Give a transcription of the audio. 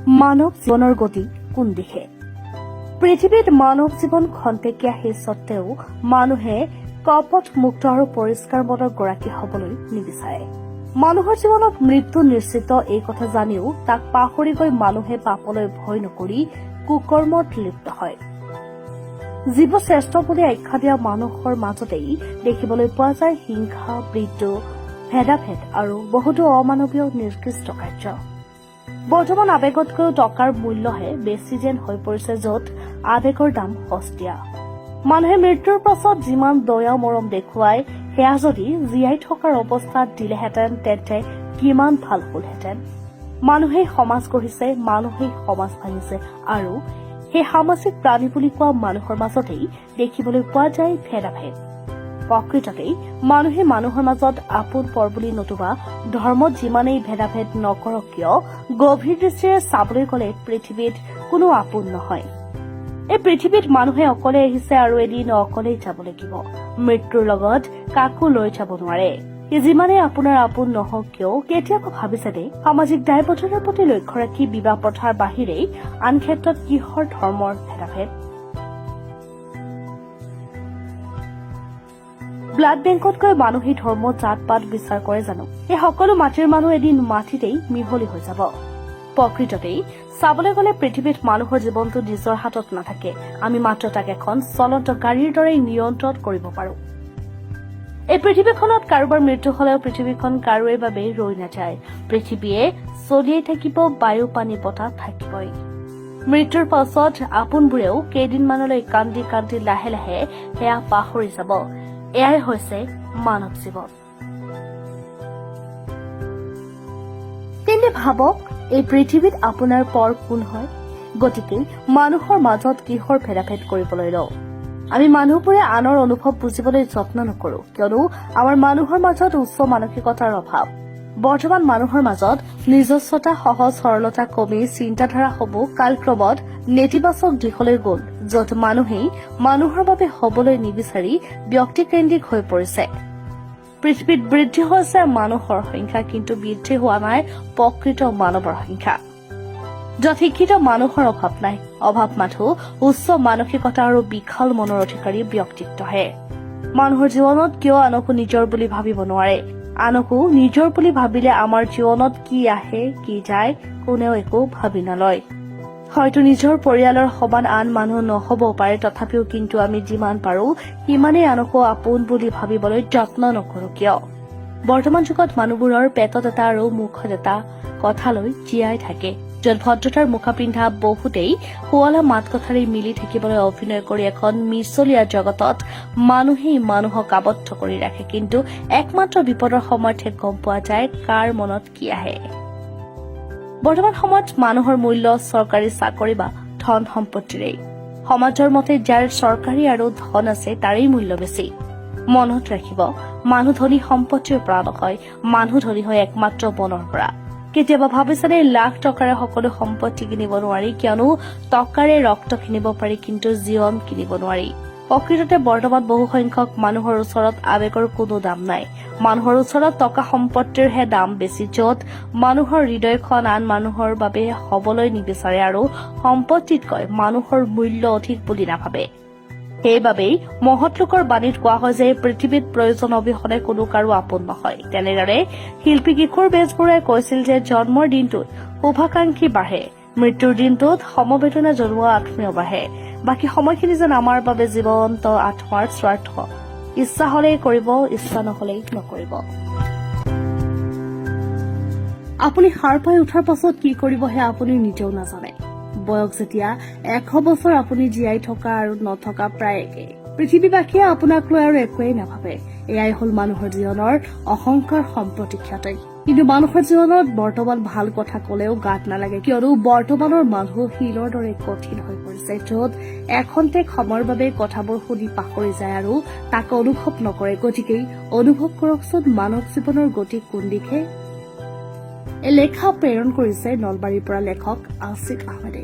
মানৱ জীৱনৰ গতি কোন দিশে? পৃথিৱীত মানৱ জীৱন খন্তেকীয়া সেই স্বত্তেও মানুহে কপট মুক্ত আৰু পৰিষ্কাৰ মনৰ গৰাকী হবলৈ নিবিচাৰে। মানুহৰ জীৱনত মৃত্যু নিশ্চিত এই কথা জানিও তাক পাহৰি গৈ মানুহে পাপলৈ ভয় নকৰি কুকৰ্মত লিপ্ত হয়। জীৱ শ্ৰেষ্ঠ বুলি আখ্যা দিয়া মানুহৰ মাজতেই দেখিবলৈ পোৱা যায় হিংসা, বিদ্ৰোহ, ভেদাভেদ আৰু বহুতো অমানৱীয় নিকৃষ্ট কাৰ্য। বৰ্তমান আৱেগতকৈও টকাৰ মূল্যহে বেছি যেন হৈ পৰিছে, য'ত আৱেগৰ দাম সস্তীয়া। মানুহে মৃত্যুৰ পাছত যিমান দয়া মৰম দেখুৱাই সেয়া যদি জীয়াই থকাৰ অৱস্থাত দিলেহেঁতেন তেন্তে কিমান ভাল হলহেঁতেন। মানুহেই সমাজ গঢ়িছে, মানুহেই সমাজ ভাঙিছে আৰু সেই সামাজিক প্ৰাণী বুলি কোৱা মানুহৰ মাজতেই দেখিবলৈ পোৱা যায় ভেদাভেদ। প্ৰকৃততেই মানুহে মানুহৰ মাজত আপোন পৰ বুলি নতুবা ধৰ্মত যিমানেই ভেদাভেদ নকৰক কিয়, গভীৰ দৃষ্টিৰে চাবলৈ গলে পৃথিৱীত কোনো আপোন নহয়। এই পৃথিৱীত মানুহে অকলে আহিছে আৰু এদিন অকলেই যাব লাগিব। মৃত্যুৰ লগত কাকো লৈ যাব নোৱাৰে। যিমানেই আপোনাৰ আপোন নহওক কিয়, কেতিয়াবা ভাবিছেনে সামাজিক দায়বদ্ধতাৰ প্ৰতি লক্ষ্য ৰাখি বিবাহ প্ৰথাৰ বাহিৰেই আন ক্ষেত্ৰত কিহৰ ধৰ্মৰ ভেদাভেদ? ব্লাড বেংকতকৈ মানুহে ধৰ্ম জাত পাত বিচাৰ কৰে জানো? এই সকলো মাটিৰ মানুহ এদিন মাটিতেই মিহলি হৈ যাব। প্ৰকৃততেই চাবলৈ গলে পৃথিৱীত মানুহৰ জীৱনটো নিজৰ হাতত নাথাকে। আমি মাত্ৰ তাক এখন চলন্ত গাড়ীৰ দৰে নিয়ন্ত্ৰণ কৰিব পাৰো। এই পৃথিৱীখনত কাৰোবাৰ মৃত্যু হলেও পৃথিৱীখন কাৰোৰে বাবে ৰৈ নাযায়। পৃথিৱীয়ে চলিয়েই থাকিব, বায়ু পানী বতাহ থাকিবই। মৃত্যুৰ পাছত আপোনবোৰেও কেইদিনমানলৈ কান্দি কান্দি লাহে লাহে সেয়া পাহৰি যাব। এয়াই হৈছে মানৱ জীৱন। তেন্তে ভাবক, এই পৃথিৱীত আপোনাৰ পৰ কোন হয়? গতিকে মানুহৰ মাজত কিহৰ ভেদাভেদ কৰিবলৈ লওঁ? আমি মানুহবোৰে আনৰ অনুভৱ বুজিবলৈ যত্ন নকৰো, কিয়নো আমাৰ মানুহৰ মাজত উচ্চ মানসিকতাৰ অভাৱ। বৰ্তমান মানুহৰ মাজত নিজস্বতা, সহজ সৰলতা কমি চিন্তাধাৰাসমূহ কালক্ৰমত নেতিবাচক দিশলৈ গ'ল, য'ত মানুহেই মানুহৰ বাবে হবলৈ নিবিচাৰি ব্যক্তিকেন্দ্ৰিক হৈ পৰিছে। পৃথিৱীত বৃদ্ধি হৈছে মানুহৰ সংখ্যা, কিন্তু বৃদ্ধি হোৱা নাই প্ৰকৃত মানৱৰ সংখ্যা। য'ত শিক্ষিত মানুহৰ অভাৱ নাই, অভাৱ মাথো উচ্চ মানসিকতা আৰু বিশাল মনৰ অধিকাৰী ব্যক্তিত্বহে। মানুহৰ জীৱনত কিয় আনকো নিজৰ বুলি ভাবিব নোৱাৰে? আনকো নিজৰ বুলি ভাবিলে আমাৰ জীৱনত কি আহে কি যায় কোনেও একো ভাবি নলয়। হয়তো নিজৰ পৰিয়ালৰ সমান আন মানুহ নহবও পাৰে, তথাপিও কিন্তু আমি যিমান পাৰো সিমানেই আনকো আপোন বুলি ভাবিবলৈ যত্ন নকৰো কিয়? বৰ্তমান যুগত মানুহবোৰৰ পেটত এটা আৰু মুখত এটা কথালৈ জীয়াই থাকে, য'ত ভদ্ৰতাৰ মুখা পিন্ধা বহুতেই শুৱলা মাত কথাৰে মিলি থাকিবলৈ অভিনয় কৰি এখন মিছলীয়া জগতত মানুহেই মানুহক আবদ্ধ কৰি ৰাখে। কিন্তু একমাত্ৰ বিপদৰ সময়তহে গম পোৱা যায় কাৰ মনত কি আহে। বৰ্তমান সময়ত মানুহৰ মূল্য চৰকাৰী চাকৰি বা ধন সম্পত্তিৰেই। সমাজৰ মতে যাৰ চৰকাৰী আৰু ধন আছে তাৰেই মূল্য বেছি। মনত ৰাখিব, মানুহ ধনী সম্পত্তিৰ পৰা নহয়, মানুহ ধনী হয় একমাত্ৰ মনৰ পৰা। কেতিয়াবা ভাবিছেনে লাখ টকাৰে সকলো সম্পত্তি কিনিব নোৱাৰি, কিয়নো টকাৰে ৰক্ত কিনিব পাৰি কিন্তু জীৱন কিনিব নোৱাৰি। প্ৰকৃততে বৰ্তমান বহু সংখ্যক মানুহৰ ওচৰত আৱেগৰ কোনো দাম নাই। মানুহৰ ওচৰত টকা সম্পত্তিৰহে দাম বেছি, য'ত মানুহৰ হৃদয়খন আন মানুহৰ বাবে হবলৈ নিবিচাৰে আৰু সম্পত্তিতকৈ মানুহৰ মূল্য অধিক বুলি নাভাবে। সেইবাবেই মহৎ লোকৰ বাণীত কোৱা হয় যে পৃথিৱীত প্ৰয়োজন অবিহনে কোনো কাৰো আপোন নহয়। তেনেদৰে শিল্পী কিশোৰ বেজবৰুৱাই কৈছিল যে জন্মৰ দিনটোত শুভাকাংক্ষী বাঢ়ে, মৃত্যুৰ দিনটোত সমবেদনা জনোৱা আত্মীয় বাঢ়ে। বাকী সময়খিনি যেন আমাৰ বাবে জীৱন্ত আত্মাৰ স্বাৰ্থ। ইচ্ছা হলেই কৰিব, ইচ্ছা নহলেই নকৰিব। আপুনি সাৰ পাই উঠাৰ পাছত কি কৰিব সেয়া আপুনি নিজেও নাজানে। বয়স যেতিয়া 100 বছৰ আপুনি জীয়াই থকা আৰু নথকা প্ৰায় একে। পৃথিৱীবাসীয়ে আপোনাক লৈ আৰু একোৱেই নাভাবে। এয়াই হল মানুহৰ জীৱনৰ অহংকাৰ সম্প্ৰতি খ্যাতি। কিন্তু মানুহৰ জীৱনত বৰ্তমান ভাল কথা কলেও গাত নালাগে, কিয়নো বৰ্তমানৰ মানুহ শিলৰ দৰে কঠিন হৈ পৰিছে, য'ত এখন্তেক সময়ৰ বাবে কথাবোৰ শুনি পাহৰি যায় আৰু তাক অনুভৱ নকৰে। গতিকেই অনুভৱ কৰকচোন মানৱ জীৱনৰ গতি কোন দিশে। এই লেখা প্ৰেৰণ কৰিছে নলবাৰীৰ পৰা লেখক আছিক আহমেদে।